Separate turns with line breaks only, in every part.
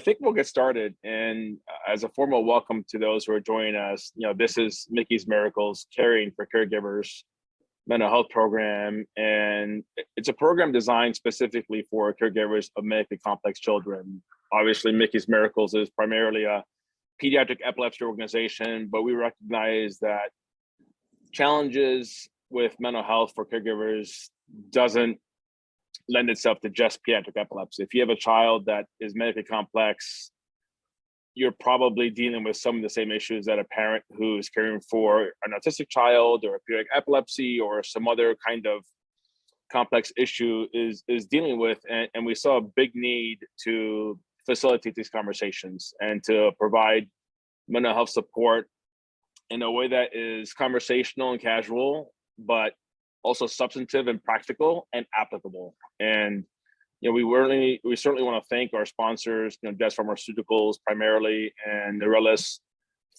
think we'll get started. And as a formal welcome to those who are joining us, this is Mickey's Miracles, Caring for Caregivers mental health program. And it's a program designed specifically for caregivers of medically complex children. Obviously, Mickey's Miracles is primarily a pediatric epilepsy organization, but we recognize that challenges with mental health for caregivers doesn't lend itself to just pediatric epilepsy. If you have a child that is medically complex, you're probably dealing with some of the same issues that a parent who's caring for an autistic child or a pediatric epilepsy or some other kind of complex issue is dealing with. And we saw a big need to facilitate these conversations and to provide mental health support in a way that is conversational and casual, but also substantive and practical and applicable. And we certainly want to thank our sponsors, Jazz Pharmaceuticals primarily, and Herrera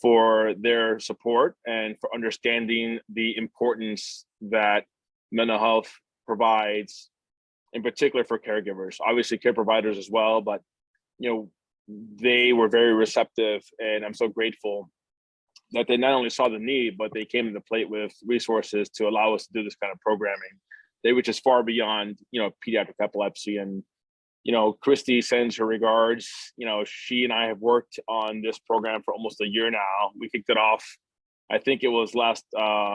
for their support and for understanding the importance that mental health provides, in particular for caregivers. Obviously, care providers as well, but they were very receptive, and I'm so grateful that they not only saw the need, but they came to the plate with resources to allow us to do this kind of programming. Which is far beyond, pediatric epilepsy. And, Christy sends her regards. She and I have worked on this program for almost a year now. We kicked it off, I think it was last,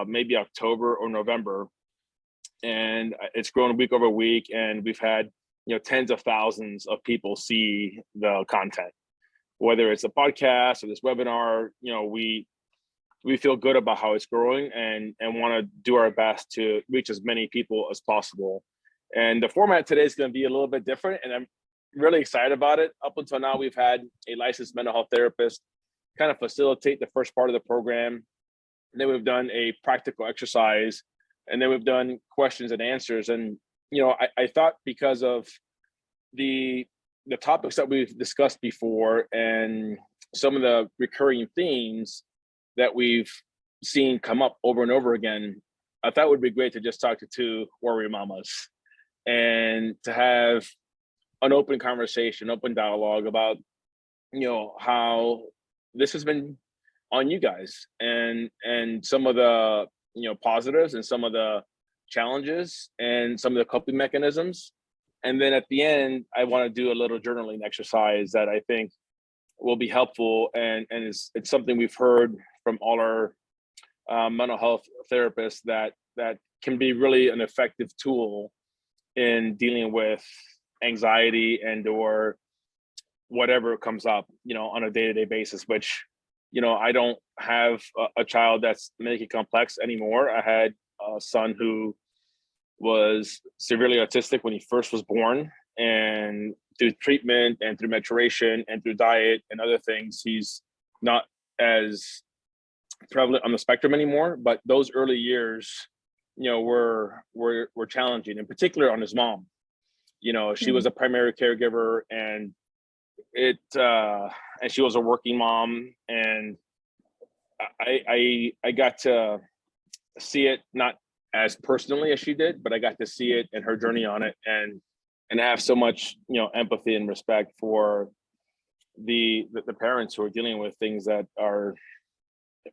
maybe October or November. And it's grown week over week. And we've had, tens of thousands of people see the content, whether it's a podcast or this webinar. We feel good about how it's growing and want to do our best to reach as many people as possible. And the format today is going to be a little bit different, and I'm really excited about it. Up until now, we've had a licensed mental health therapist kind of facilitate the first part of the program. And then we've done a practical exercise, and then we've done questions and answers. And, I thought because of the topics that we've discussed before and some of the recurring themes that we've seen come up over and over again, I thought it would be great to just talk to two warrior mamas and to have an open conversation, open dialogue about, how this has been on you guys and some of the, positives and some of the challenges and some of the coping mechanisms. And then at the end, I want to do a little journaling exercise that I think will be helpful, and it's something we've heard from all our mental health therapists that can be really an effective tool in dealing with anxiety and or whatever comes up, on a day-to-day basis, which, I don't have a child that's medically complex anymore. I had a son who was severely autistic when he first was born, and through treatment and through maturation and through diet and other things, he's not as prevalent on the spectrum anymore. But those early years, were challenging, in particular on his mom. She was a primary caregiver, and and she was a working mom, and I got to see it, not as personally as she did, but I got to see it and her journey on it, and I have so much, empathy and respect for the parents who are dealing with things that are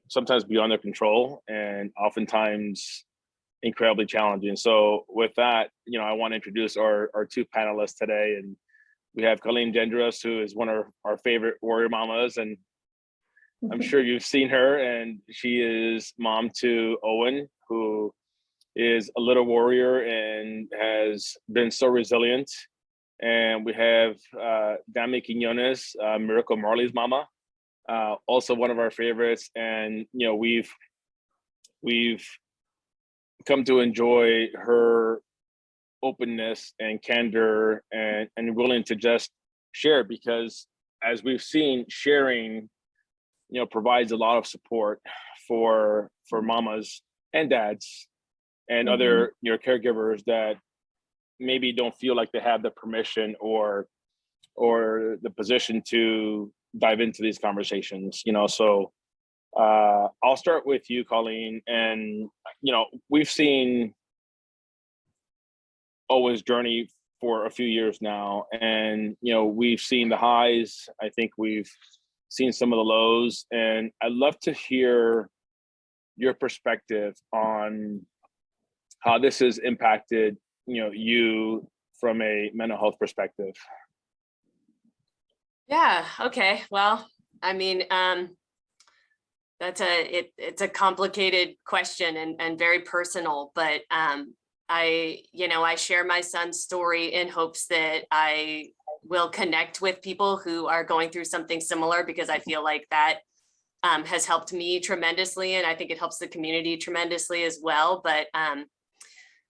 sometimes beyond their control and oftentimes incredibly challenging. So with that, I want to introduce our two panelists today. And we have Colleen Jendreas, who is one of our favorite warrior mamas, and I'm sure you've seen her, and she is mom to Owen, who is a little warrior and has been so resilient. And we have Dami Quiñones, Miracle Marley's mama, also one of our favorites. And we've come to enjoy her openness and candor and willing to just share, because as we've seen, sharing provides a lot of support for mamas and dads and other caregivers that maybe don't feel like they have the permission or the position to dive into these conversations. So I'll start with you, Colleen. And we've seen Owen's journey for a few years now, and we've seen the highs. I think we've seen some of the lows, and I'd love to hear your perspective on how this has impacted you from a mental health perspective.
Yeah. Okay. Well, I mean, it's a complicated question and very personal, but I share my son's story in hopes that I will connect with people who are going through something similar, because I feel like that has helped me tremendously, and I think it helps the community tremendously as well. But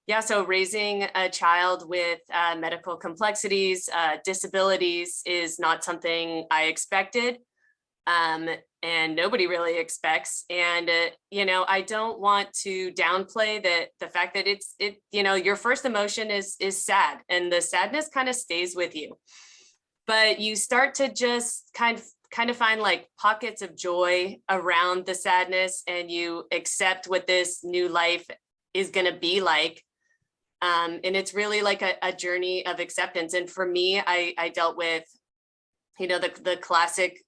yeah, so raising a child with medical complexities, disabilities is not something I expected, and nobody really expects. And I don't want to downplay the fact that your first emotion is sad, and the sadness kind of stays with you, but you start to just kind of find like pockets of joy around the sadness, and you accept what this new life is going to be like. And it's really like a journey of acceptance. And for me, I dealt with, the classic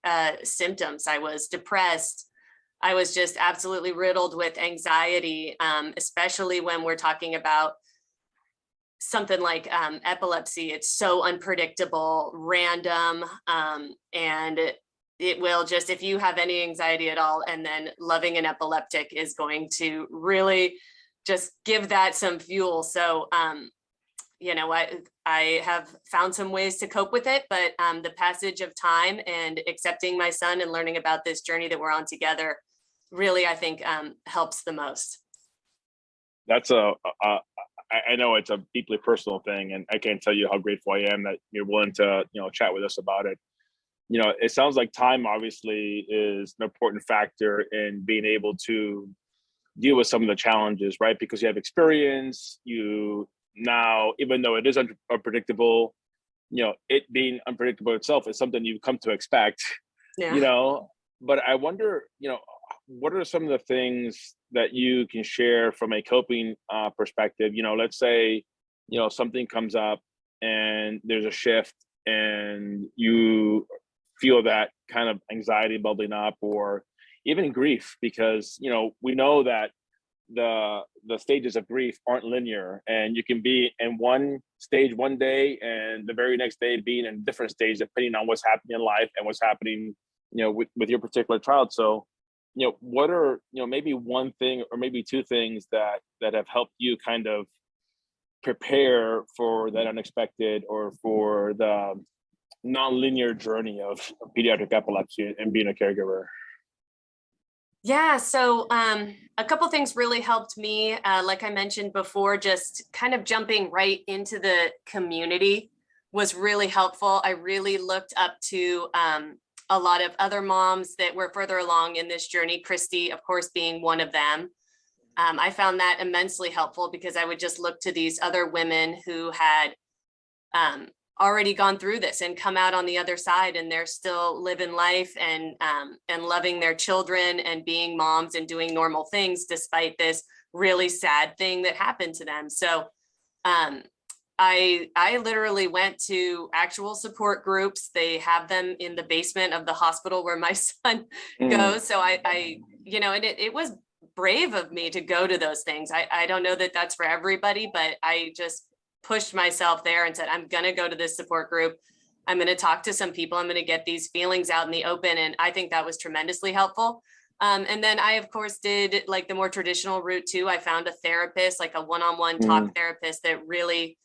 symptoms. I was depressed. I was just absolutely riddled with anxiety, especially when we're talking about something like epilepsy. It's so unpredictable, random, and it will just, if you have any anxiety at all, and then loving an epileptic is going to really just give that some fuel. So, I have found some ways to cope with it, but the passage of time and accepting my son and learning about this journey that we're on together really, I think, helps the most.
That's I know it's a deeply personal thing, and I can't tell you how grateful I am that you're willing to, chat with us about it. It sounds like time obviously is an important factor in being able to deal with some of the challenges, right? Because you have experience, now, even though it is unpredictable, it being unpredictable itself is something you've come to expect,
Yeah.
But I wonder, what are some of the things that you can share from a coping perspective? Let's say, something comes up and there's a shift and you feel that kind of anxiety bubbling up, or even grief, because, we know that the stages of grief aren't linear, and you can be in one stage one day and the very next day being in a different stage, depending on what's happening in life and what's happening, with your particular child. So, what are, maybe one thing or maybe two things that have helped you kind of prepare for that unexpected, or for the non-linear journey of pediatric epilepsy and being a caregiver?
Yeah, so a couple things really helped me. Like I mentioned before, just kind of jumping right into the community was really helpful. I really looked up to a lot of other moms that were further along in this journey, Christy, of course, being one of them. I found that immensely helpful, because I would just look to these other women who had already gone through this and come out on the other side, and they're still living life and loving their children and being moms and doing normal things despite this really sad thing that happened to them. So I literally went to actual support groups. They have them in the basement of the hospital where my son goes. So and it was brave of me to go to those things. I don't know that that's for everybody, but I just pushed myself there and said, I'm going to go to this support group. I'm going to talk to some people. I'm going to get these feelings out in the open. And I think that was tremendously helpful. And then I, of course, did like the more traditional route too. I found a therapist, like a one-on-one talk therapist, that really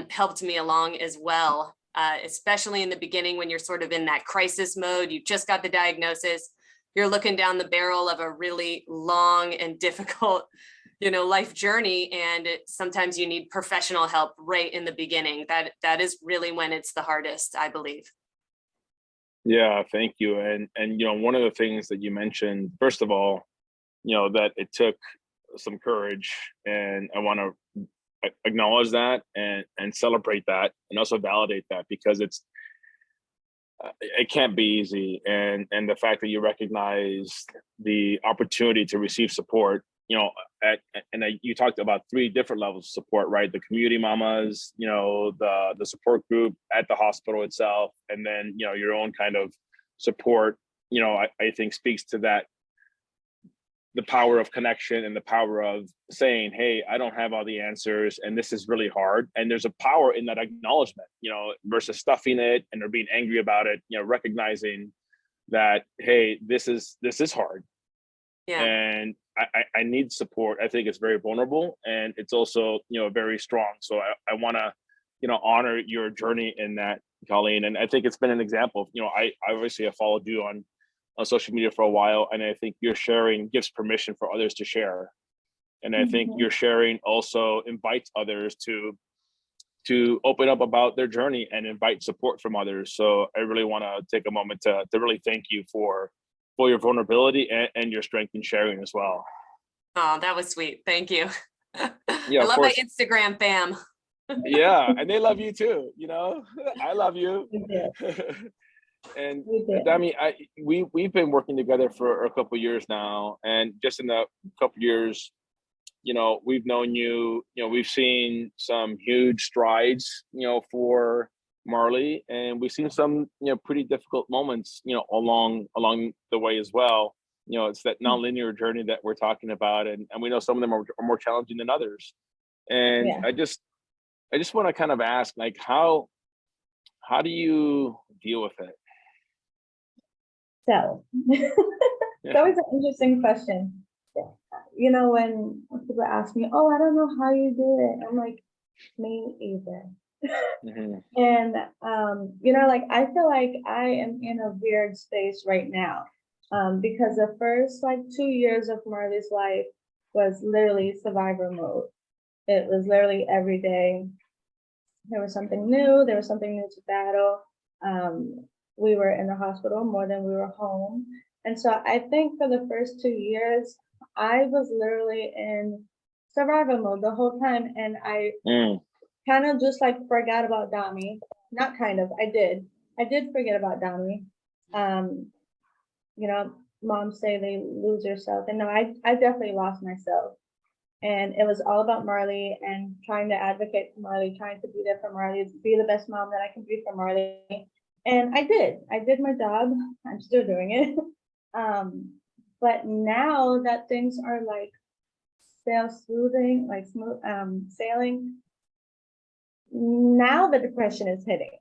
helped me along as well, especially in the beginning when you're sort of in that crisis mode. You just got the diagnosis. You're looking down the barrel of a really long and difficult life journey. And sometimes you need professional help right in the beginning. That is really when it's the hardest, I believe.
Yeah, thank you. And one of the things that you mentioned, first of all, that it took some courage, and I want to acknowledge that and celebrate that, and also validate that, because it can't be easy. And the fact that you recognize the opportunity to receive support you talked about 3 different levels of support, right? The community mamas, the support group at the hospital itself, and then, your own kind of support, I think speaks to that, the power of connection and the power of saying, hey, I don't have all the answers and this is really hard. And there's a power in that acknowledgement, versus stuffing it and or being angry about it, recognizing that, hey, this is hard.
Yeah.
And I need support. I think it's very vulnerable and it's also, very strong. So I want to, honor your journey in that, Colleen. And I think it's been an example of, I obviously have followed you on social media for a while. And I think your sharing gives permission for others to share. And I think your sharing also invites others to open up about their journey and invite support from others. So I really want to take a moment to really thank you for your vulnerability and your strength in sharing as well.
Oh, that was sweet. Thank you.
Yeah,
I love my Instagram fam.
Yeah, and they love you too. I love you. And Dami, we've been working together for a couple of years now, and just in the couple of years, we've known you. We've seen some huge strides, for Marley, and we've seen some, pretty difficult moments, along the way as well. It's that nonlinear journey that we're talking about, and we know some of them are more challenging than others. And I just want to kind of ask, like, how do you deal with it?
So it's always an interesting question. When people ask me, oh, I don't know how you do it, I'm like, me either. And I feel like I am in a weird space right now, because the first 2 years of Marley's life was literally survivor mode. It was literally every day there was something new, to battle. We were in the hospital more than we were home. And so I think for the first 2 years, I was literally in survival mode the whole time. And I kind of just forgot about Dami. Not kind of, I did. I did forget about Dami. Moms say they lose yourself. And no, I definitely lost myself. And it was all about Marley and trying to advocate for Marley, trying to be there for Marley, be the best mom that I can be for Marley. And I did my job. I'm still doing it. But now that things are sailing, now the depression is hitting.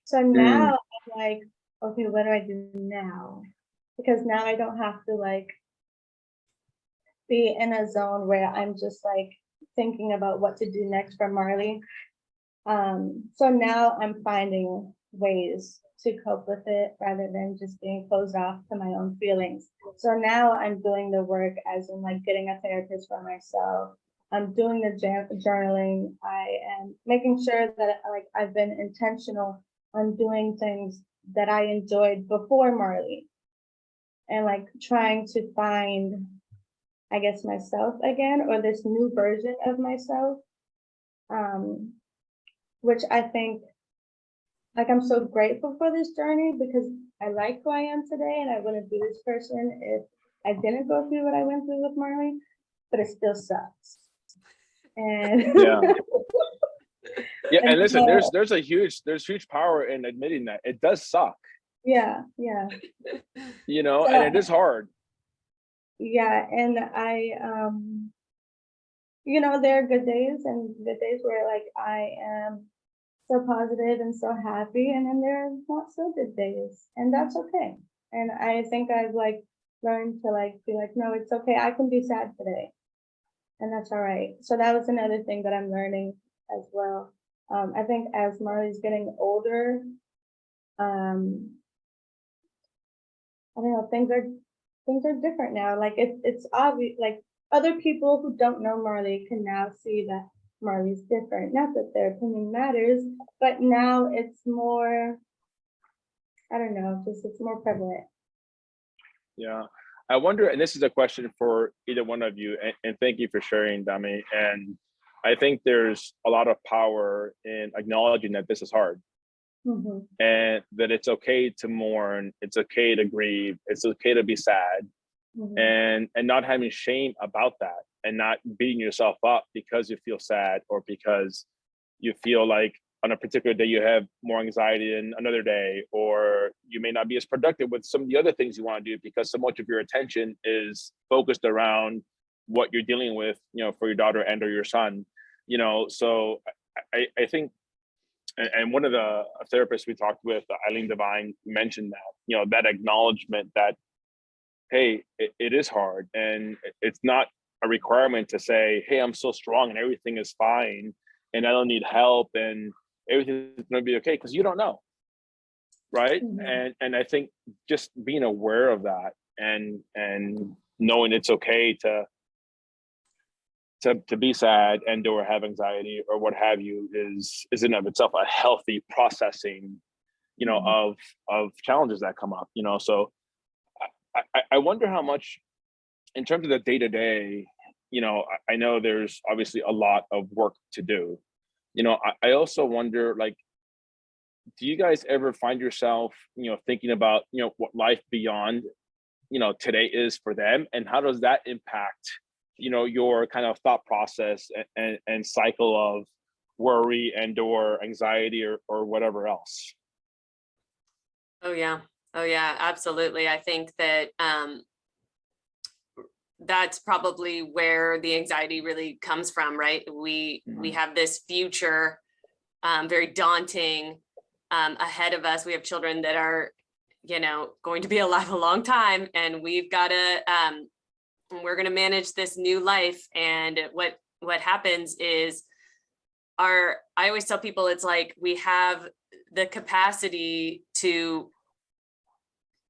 So now I'm like, okay, what do I do now? Because now I don't have to be in a zone where I'm just thinking about what to do next for Marley. So now I'm finding ways to cope with it rather than just being closed off to my own feelings. So now I'm doing the work as in getting a therapist for myself. I'm doing the journaling. I am making sure that I've been intentional on doing things that I enjoyed before Marley, and trying to find, I guess, myself again, or this new version of myself, which I think, I'm so grateful for this journey because I like who I am today and I wouldn't be this person if I didn't go through what I went through with Marley, but it still sucks. And
and listen, there's huge power in admitting that it does suck.
Yeah.
And it is hard.
Yeah, and I there are good days and good days where I am so positive and so happy, and then there are not so good days, and that's okay. And I think I've learned to be no, it's okay, I can be sad today, and that's all right. So that was another thing that I'm learning as well. I think as Marley's getting older, I don't know, things are different now. It's obvious, other people who don't know Marley can now see that Marley's different. Not that their opinion matters, but now it's more, I don't know, it's more prevalent.
Yeah. I wonder, and this is a question for either one of you, and thank you for sharing, Dami. And I think there's a lot of power in acknowledging that this is hard. And that it's okay to mourn, it's okay to grieve, it's okay to be sad.
Mhm.
and not having shame about that, and not beating yourself up because you feel sad, or because you feel like on a particular day you have more anxiety than another day, or you may not be as productive with some of the other things you want to do because so much of your attention is focused around what you're dealing with, for your daughter and or your son. So I think, and one of the therapists we talked with, Eileen Devine, mentioned that, that acknowledgement that, hey, it is hard, and it's not a requirement to say, hey, I'm so strong and everything is fine and I don't need help and everything's going to be okay, because you don't know, right?
Mhm.
And I think just being aware of that, and knowing it's okay to be sad and or have anxiety or what have you is in of itself a healthy processing,
Mhm.
of challenges that come up. So I wonder how much, in terms of the day to day, I know there's obviously a lot of work to do. I also wonder, like, do you guys ever find yourself, thinking about, what life beyond, today is for them, and how does that impact, your kind of thought process and cycle of worry and or anxiety or whatever else?
Oh yeah. Oh yeah, absolutely. I think that that's probably where the anxiety really comes from, right? We
Mhm.
have this future, very daunting, ahead of us. We have children that are, going to be alive a long time, and we've got to, we're going to manage this new life. And what happens is, I always tell people, it's like we have the capacity to,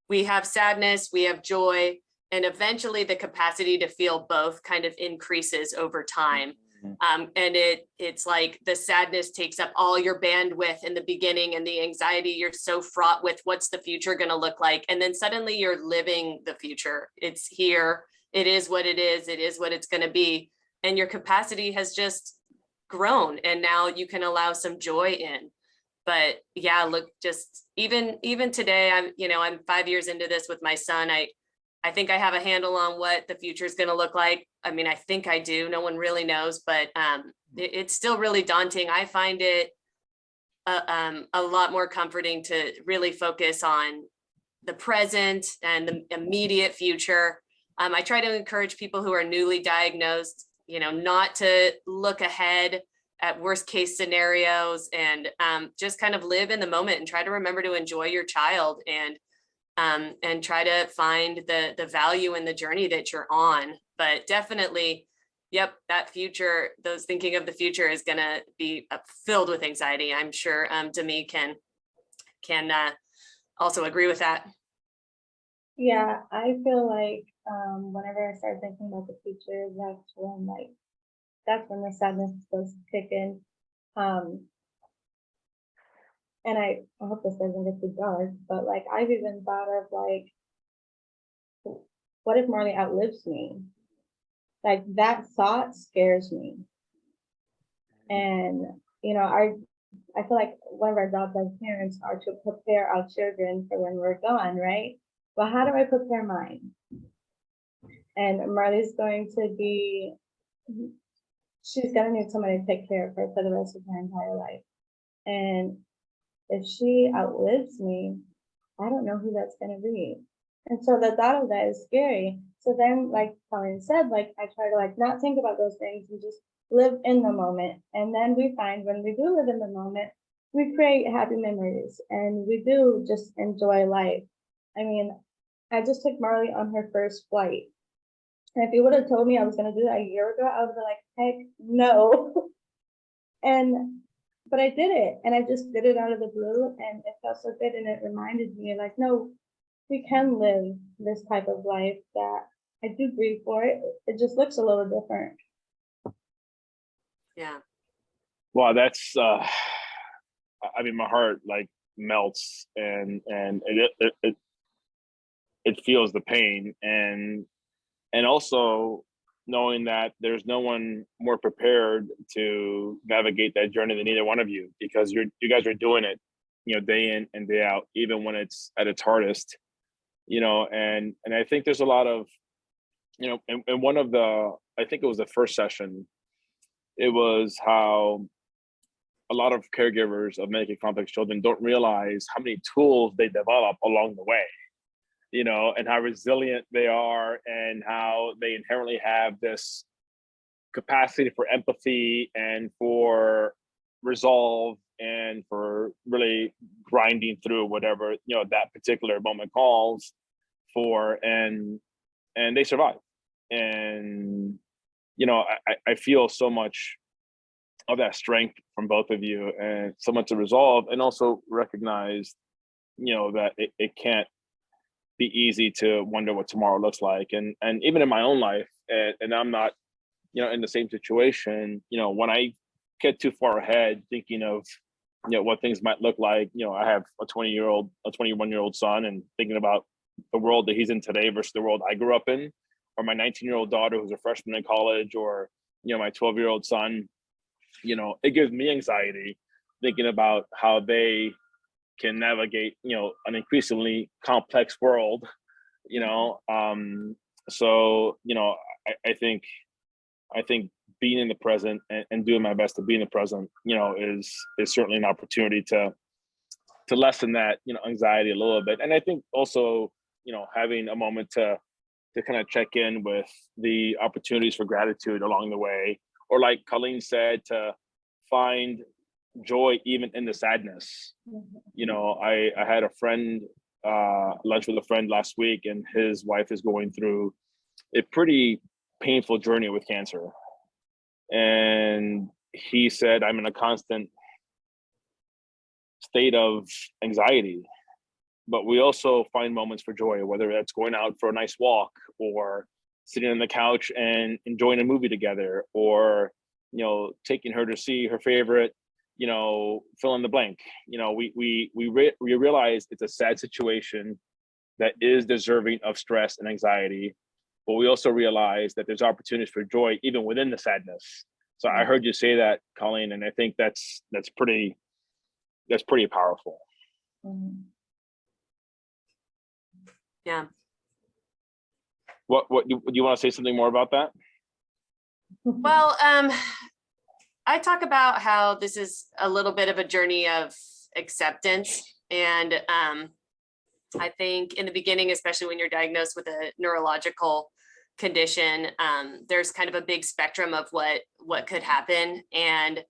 we have sadness, we have joy, and eventually the capacity to feel both kind of increases over time.
Mhm.
And it's like the sadness takes up all your bandwidth in the beginning, and the anxiety, you're so fraught with what's the future going to look like. And then suddenly you're living the future. It's here. It is what it is. It is what it's going to be. And your capacity has just grown. And now you can allow some joy in. But yeah, look, just even today, I'm 5 years into this with my son. I think I have a handle on what the future is going to look like. I mean, I think I do. No one really knows, but it's still really daunting. I find it a lot more comforting to really focus on the present and the immediate future. I try to encourage people who are newly diagnosed, not to look ahead at worst case scenarios, and just kind of live in the moment and try to remember to enjoy your child, and try to find the value in the journey that you're on. But definitely, yep, that future, those thinking of the future is going to be filled with anxiety. I'm sure Dami can also agree with that.
Yeah, I feel like whenever I start thinking about the future, that's when the sadness does kick in. Um, and I hope this doesn't get too dark, but like I've even thought of like, what if Marley outlives me? Like that thought scares me. And I feel like one of our jobs as parents are to prepare our children for when we're gone, right? But how do I prepare mine? And Marley's going to be, she's gonna need somebody to take care of her for the rest of her entire life. And if she outlives me, I don't know who that's gonna be. And so the thought of that is scary. So then, like Colleen said, like I try to like not think about those things and just live in the moment. And then we find when we do live in the moment, we create happy memories and we do just enjoy life. I mean, I just took Marley on her first flight. And if you would have told me I was gonna do that a year ago, I would be like, heck no. And but I did it, and I just did it out of the blue, and it felt so good, and it reminded me like, no, we can live this type of life that I do grieve for it. It just looks a little different.
Yeah.
Wow, that's I mean, my heart like melts, and it feels the pain, and also knowing that there's no one more prepared to navigate that journey than either one of you, because you guys are doing it, day in and day out, even when it's at its hardest. And I think there's a lot of and one of I think it was the first session, it was how a lot of caregivers of medically complex children don't realize how many tools they develop along the way, and how resilient they are, and how they inherently have this capacity for empathy and for resolve and for really grinding through whatever that particular moment calls for, and they survive. And I feel so much of that strength from both of you, and so much to resolve, and also recognize that it can't be easy to wonder what tomorrow looks like. And even in my own life, and I'm not in the same situation, when I get too far ahead thinking of what things might look like, I have a 21-year-old son, and thinking about the world that he's in today versus the world I grew up in, or my 19-year-old daughter who's a freshman in college, or my 12-year-old son, it gives me anxiety thinking about how they can navigate an increasingly complex world. So I think being in the present and doing my best to be in the present is certainly an opportunity to lessen that anxiety a little bit. And I think also having a moment to kind of check in with the opportunities for gratitude along the way, or like Colleen said, to find joy even in the sadness. I had a friend, lunch with a friend last week, and his wife is going through a pretty painful journey with cancer. And he said, I'm in a constant state of anxiety, but we also find moments for joy, whether that's going out for a nice walk, or sitting on the couch and enjoying a movie together, or taking her to see her favorite fill in the blank. We realize it's a sad situation that is deserving of stress and anxiety, but we also realize that there's opportunities for joy even within the sadness. So I heard you say that, Colleen, and I think that's pretty powerful.
Yeah.
What do you want to say something more about that?
Well, I talk about how this is a little bit of a journey of acceptance. And I think in the beginning, especially when you're diagnosed with a neurological condition, there's kind of a big spectrum of what could happen. And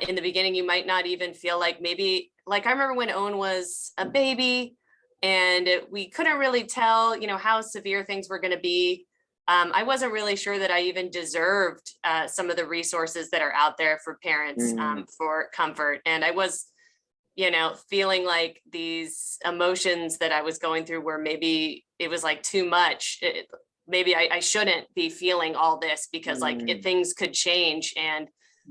in the beginning, you might not even feel like maybe, like I remember when Owen was a baby and we couldn't really tell, how severe things were going to be. I wasn't really sure that I even deserved some of the resources that are out there for parents for comfort. And I was, feeling like these emotions that I was going through were maybe it was like too much. Maybe I shouldn't be feeling all this because things could change. And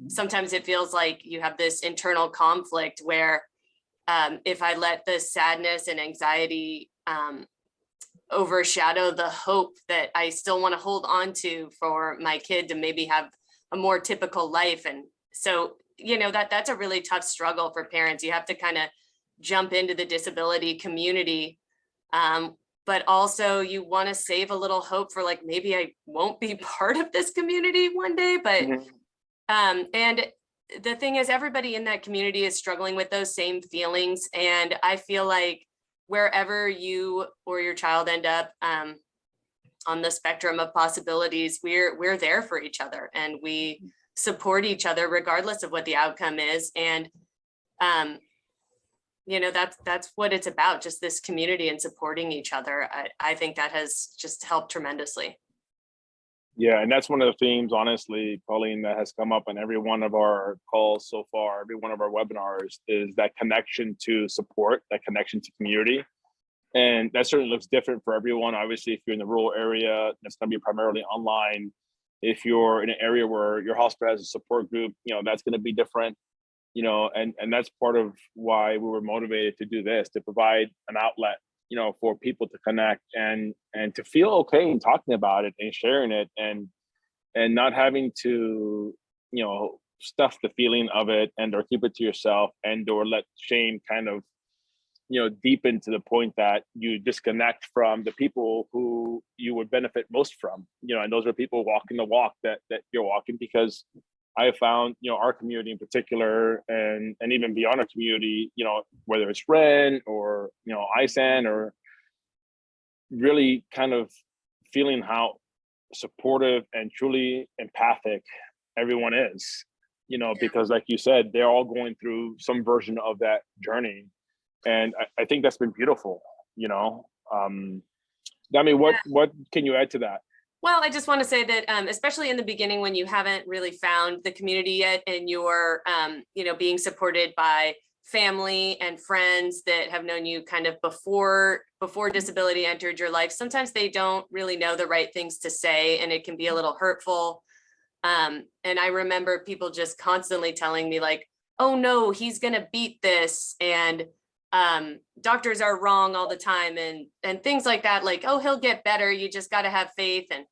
sometimes it feels like you have this internal conflict where if I let the sadness and anxiety overshadow the hope that I still want to hold on to for my kid to maybe have a more typical life. And so, that's a really tough struggle for parents. You have to kind of jump into the disability community. But also you want to save a little hope for like, maybe I won't be part of this community one day, but, and the thing is everybody in that community is struggling with those same feelings. And I feel like wherever you or your child end up on the spectrum of possibilities, we're there for each other and we support each other regardless of what the outcome is. And that's what it's about, just this community and supporting each other. I think that has just helped tremendously.
Yeah, and that's one of the themes, honestly, Colleen, that has come up in every one of our calls so far, every one of our webinars, is that connection to support, that connection to community. And that certainly looks different for everyone. Obviously, if you're in the rural area, that's going to be primarily online. If you're in an area where your hospital has a support group, that's going to be different. And that's part of why we were motivated to do this, to provide an outlet, for people to connect and to feel okay in talking about it and sharing it, and not having to, stuff the feeling of it and or keep it to yourself and or let shame kind of deepen to the point that you disconnect from the people who you would benefit most from, and those are people walking the walk that you're walking. Because I have found, our community in particular, and even beyond our community, whether it's Ren or, ISAN, or really kind of feeling how supportive and truly empathic everyone is, because like you said, they're all going through some version of that journey. And I think that's been beautiful, Dami, what can you add to that?
Well, I just want to say that, especially in the beginning, when you haven't really found the community yet, and you're, being supported by family and friends that have known you kind of before disability entered your life, sometimes they don't really know the right things to say, and it can be a little hurtful. And I remember people just constantly telling me like, oh no, he's going to beat this. And doctors are wrong all the time, and things like that, like, oh, he'll get better, you just got to have faith. And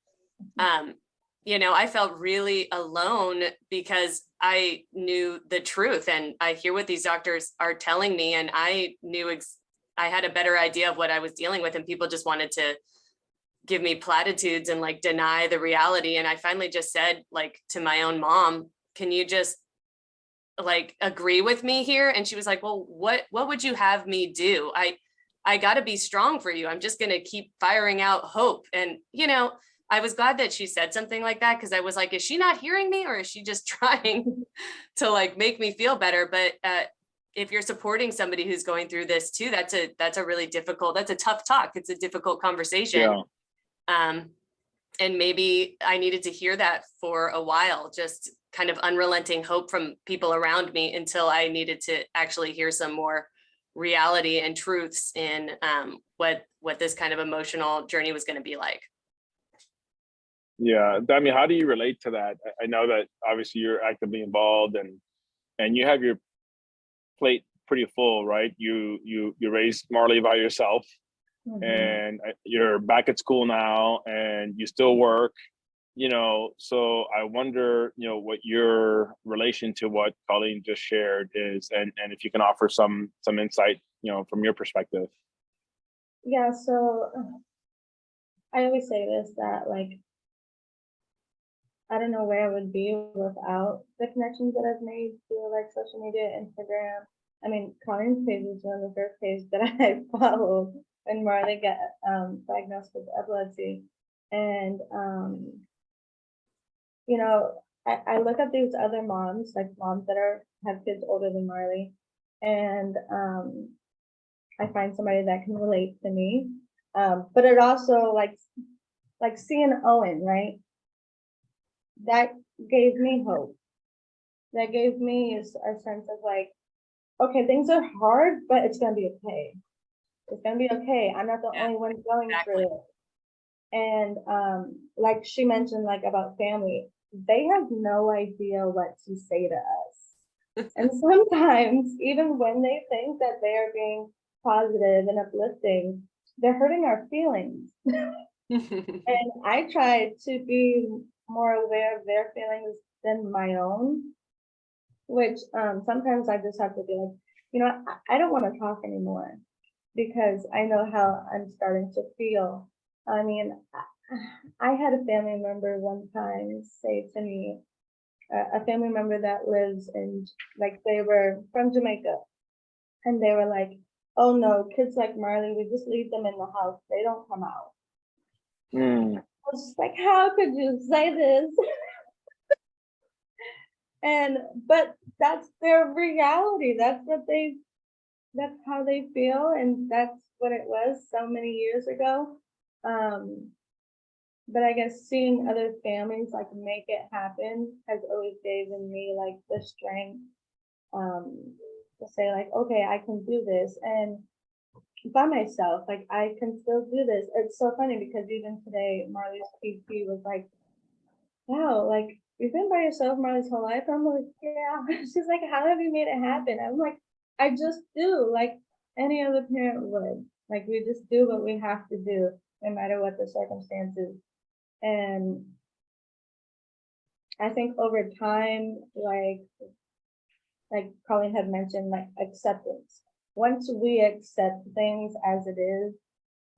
I felt really alone because I knew the truth, and I hear what these doctors are telling me, and I knew I had a better idea of what I was dealing with, and people just wanted to give me platitudes and like deny the reality. And I finally just said, like, to my own mom, can you just like agree with me here? And she was like, well, what would you have me do? I got to be strong for you. I'm just going to keep firing out hope. And, I was glad that she said something like that, because I was like, is she not hearing me, or is she just trying to like make me feel better? But if you're supporting somebody who's going through this too, that's a really difficult, that's a tough talk. It's a difficult conversation. Yeah. And maybe I needed to hear that for a while, just kind of unrelenting hope from people around me, until I needed to actually hear some more reality and truths in what this kind of emotional journey was going to be like.
Yeah, Dami, how do you relate to that? I know that obviously you're actively involved, and you have your plate pretty full, right? You raised Marley by yourself, and you're back at school now, and you still work. So I wonder, what your relation to what Colleen just shared is, and if you can offer some insight, from your perspective.
Yeah, so I always say this, that like, I don't know where I would be without the connections that I've made through like social media, Instagram. I mean, Colleen's page was one of the first pages that I followed when Marley got diagnosed with epilepsy. And I look at these other moms, like moms that have kids older than Marley, and I find somebody that can relate to me. But it also like seeing Owen, right? That gave me hope. That gave me a sense of like, okay, things are hard, but it's gonna be okay. It's gonna be okay. I'm not the only one going through it. And like she mentioned, like about family, they have no idea what to say to us. And sometimes, even when they think that they are being positive and uplifting, they're hurting our feelings. And I try to be more aware of their feelings than my own, which sometimes I just have to be like, I don't want to talk anymore, because I know how I'm starting to feel. I mean, I had a family member one time say to me, a family member that lives in, like, they were from Jamaica, and they were like, oh no, kids like Marley, we just leave them in the house, they don't come out. I was just like, how could you say this? But that's their reality. That's how they feel, and that's what it was so many years ago. But I guess seeing other families like make it happen has always given me like the strength to say like, okay, I can do this, and by myself, like I can still do this. It's so funny because even today, Marley's PT was like, wow, like you've been by yourself Marley's whole life. I'm like, yeah. She's like, how have you made it happen? I'm like, I just do, like any other parent would. Like we just do what we have to do, no matter what the circumstances. And I think over time, like Colleen had mentioned, like acceptance. once we accept things as it is,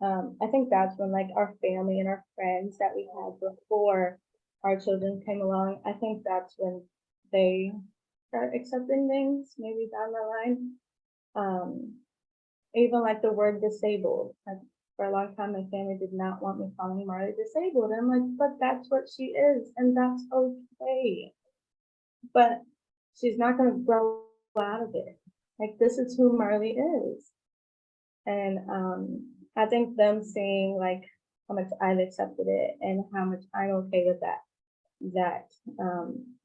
I think that's when like our family and our friends that we had before our children came along, I think that's when they start accepting things maybe down the line. Even like the word disabled, like for a long time, my family did not want me calling Marley disabled. And I'm like, but that's what she is, and that's okay. But she's not going to grow out of it. Like, this is who Marley is. And I think them seeing like how much I've accepted it and how much I'm okay with that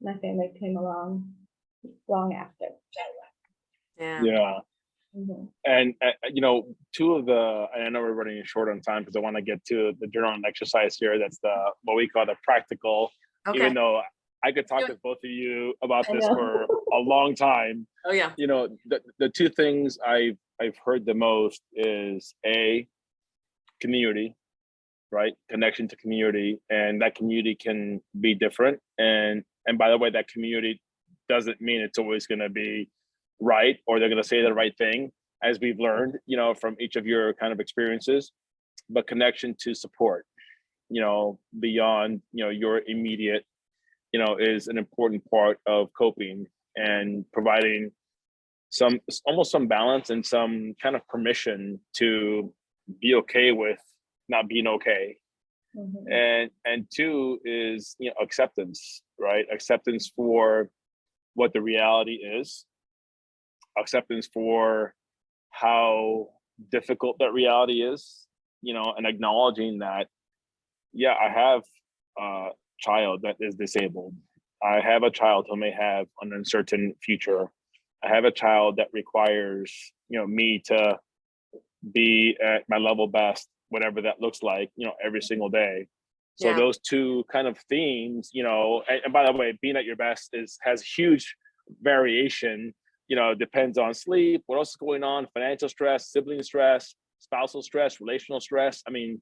my family came along long after.
Yeah.
Mm-hmm.
And two of the, and I know we're running short on time because I want to get to the journal and exercise here. That's the what we call the practical.
Okay.
Even though I could talk with both of you about this for a long time.
Oh yeah.
The two things I've heard the most is community, right? Connection to community, and that community can be different. And by the way, that community doesn't mean it's always going to be right, or they're going to say the right thing, as we've learned, from each of your kind of experiences. But connection to support, beyond, your immediate, is an important part of coping and providing almost some balance and some kind of permission to be okay with not being okay. Mm-hmm. And two is, acceptance, right? Acceptance for what the reality is, acceptance for how difficult that reality is, and acknowledging that, yeah, I have a child that is disabled. I have a child who may have an uncertain future. I have a child that requires, me to be at my level best, whatever that looks like, every single day. So those two kind of themes, and by the way, being at your best has huge variation, depends on sleep, what else is going on, financial stress, sibling stress, spousal stress, relational stress. I mean,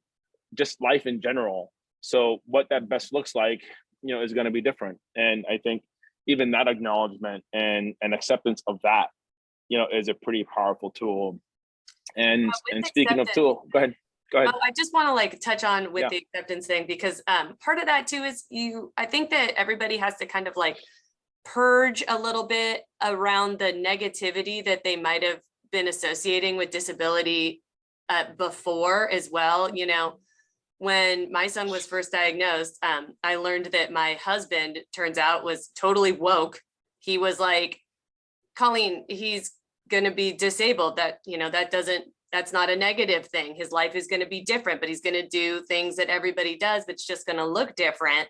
just life in general. So what that best looks like, is going to be different. And I think even that acknowledgement and acceptance of that, is a pretty powerful tool. And speaking of tool, go ahead.
I just want to like touch on with the acceptance thing, because part of that too is I think that everybody has to kind of like purge a little bit around the negativity that they might have been associating with disability before as well. When my son was first diagnosed, I learned that my husband, turns out, was totally woke. He was like, Colleen, he's going to be disabled. That's not a negative thing. His life is going to be different, but he's going to do things that everybody does, but it's just going to look different.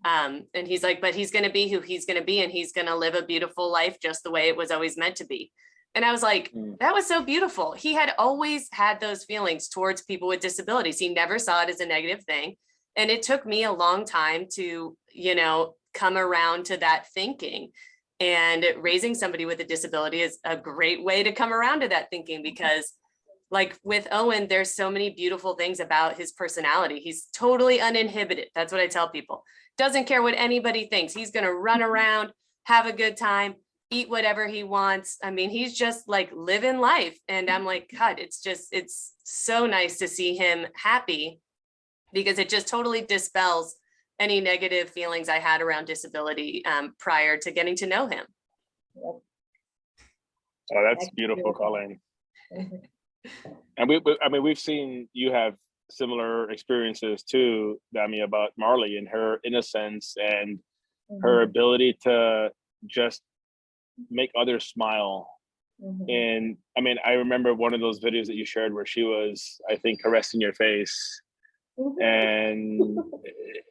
And he's like, but he's going to be who he's going to be, and he's going to live a beautiful life just the way it was always meant to be. And I was like, that was so beautiful. He had always had those feelings towards people with disabilities. He never saw it as a negative thing. And it took me a long time to, come around to that thinking. And raising somebody with a disability is a great way to come around to that thinking, because like with Owen, there's so many beautiful things about his personality. He's totally uninhibited. That's what I tell people. Doesn't care what anybody thinks. He's going to run around, have a good time, eat whatever he wants. I mean, he's just like living life. And I'm like, God, it's so nice to see him happy, because it just totally dispels any negative feelings I had around disability prior to getting to know him.
Oh, that's beautiful, Colleen. And we've seen you have similar experiences too, Dami, about Marley and her innocence and her ability to just make others smile. And I remember one of those videos that you shared where she was, I think, caressing your face, and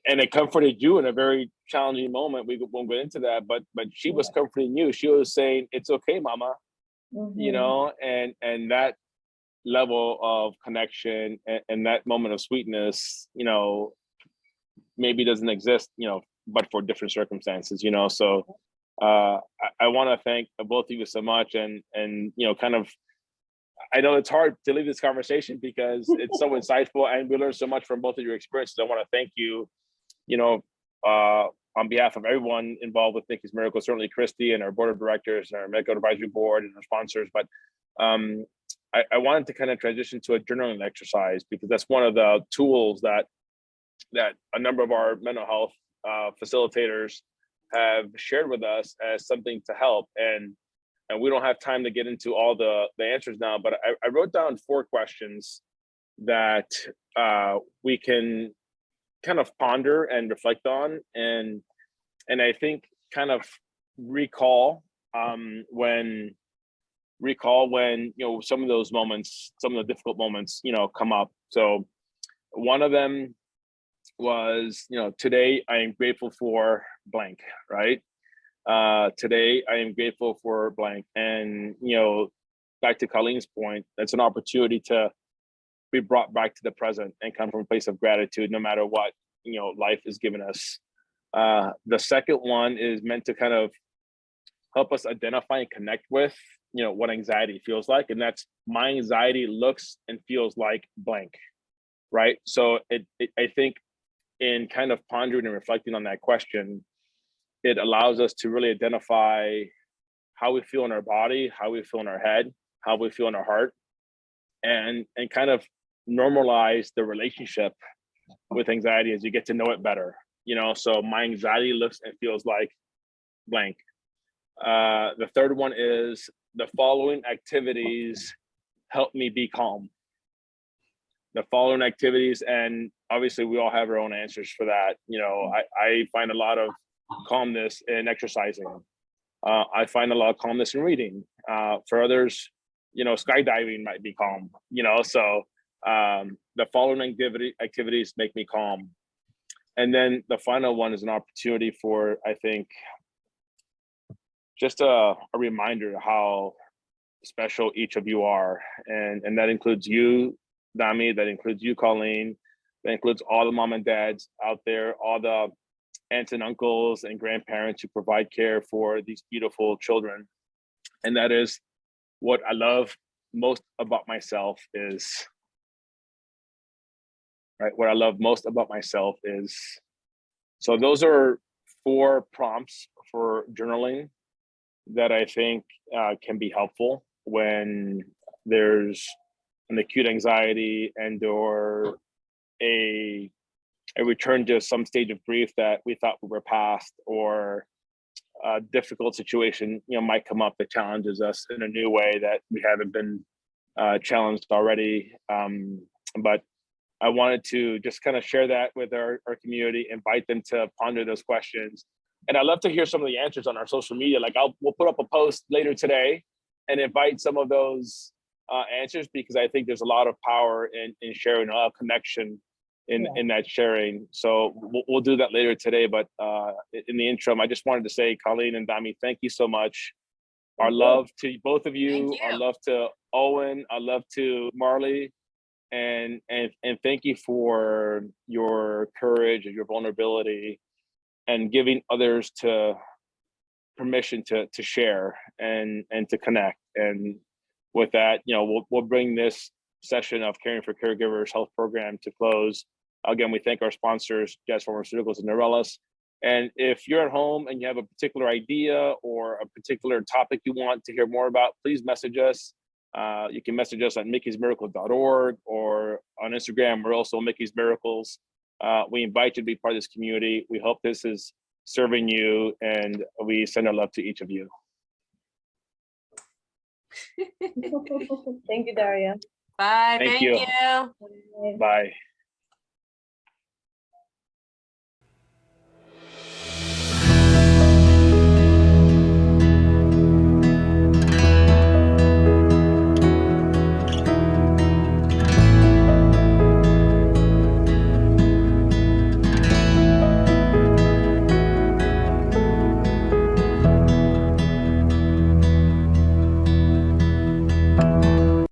it comforted you in a very challenging moment. We won't get into that, but she was comforting you. She was saying, "It's okay, Mama," and that level of connection and that moment of sweetness, maybe doesn't exist, but for different circumstances, so I want to thank both of you so much, and kind of, I know it's hard to leave this conversation because it's so insightful and we learned so much from both of your experiences. I want to thank you, on behalf of everyone involved with Mickie's Miracle, certainly Christy and our board of directors and our medical advisory board and our sponsors, but I wanted to kind of transition to a journaling exercise, because that's one of the tools that a number of our mental health facilitators have shared with us as something to help. And we don't have time to get into all the answers now, but I wrote down 4 questions that we can kind of ponder and reflect on, and I think kind of recall when some of those moments, some of the difficult moments, come up. So one of them was, today I am grateful for blank, right? Today I am grateful for blank. And, back to Colleen's point, that's an opportunity to be brought back to the present and come from a place of gratitude, no matter what, life has given us. The second one is meant to kind of help us identify and connect with, what anxiety feels like. And that's, my anxiety looks and feels like blank, right? So I think in kind of pondering and reflecting on that question, it allows us to really identify how we feel in our body, how we feel in our head, how we feel in our heart, and kind of normalize the relationship with anxiety as you get to know it better. So my anxiety looks and feels like blank. The third one is, the following activities help me be calm. The following activities, and obviously we all have our own answers for that. I find a lot of calmness in exercising. I find a lot of calmness in reading. For others, skydiving might be calm. So the following activities make me calm. And then the final one is an opportunity for, I think, just a reminder how special each of you are. And that includes you, Dami, that includes you, Colleen, that includes all the mom and dads out there, all the aunts and uncles and grandparents who provide care for these beautiful children. And that is what I love most about myself is, right? What I love most about myself is, so those are 4 prompts for journaling that I think can be helpful when there's an acute anxiety and or a return to some stage of grief that we thought we were past, or a difficult situation might come up that challenges us in a new way that we haven't been challenged already. But I wanted to just kind of share that with our community, invite them to ponder those questions. And I'd love to hear some of the answers on our social media. Like we'll put up a post later today and invite some of those answers, because I think there's a lot of power in sharing, a lot of connection in that sharing. So we'll do that later today. But in the interim, I just wanted to say, Colleen and Dami, thank you so much. Our love to both of you. Our love to Owen. Our love to Marley. And thank you for your courage and your vulnerability, and giving others permission to share and to connect. And with that, we'll bring this session of Caring for Caregivers Health Program to close. Again, we thank our sponsors, Jazz Pharmaceuticals and Neurelis. And if you're at home and you have a particular idea or a particular topic you want to hear more about, please message us. You can message us at mickiesmiracles.org or on Instagram. We're also Mickey's Miracles. We invite you to be part of this community. We hope this is serving you, and we send our love to each of you.
Thank you, Darío.
Bye.
Thank
Thank
you.
you.
Bye.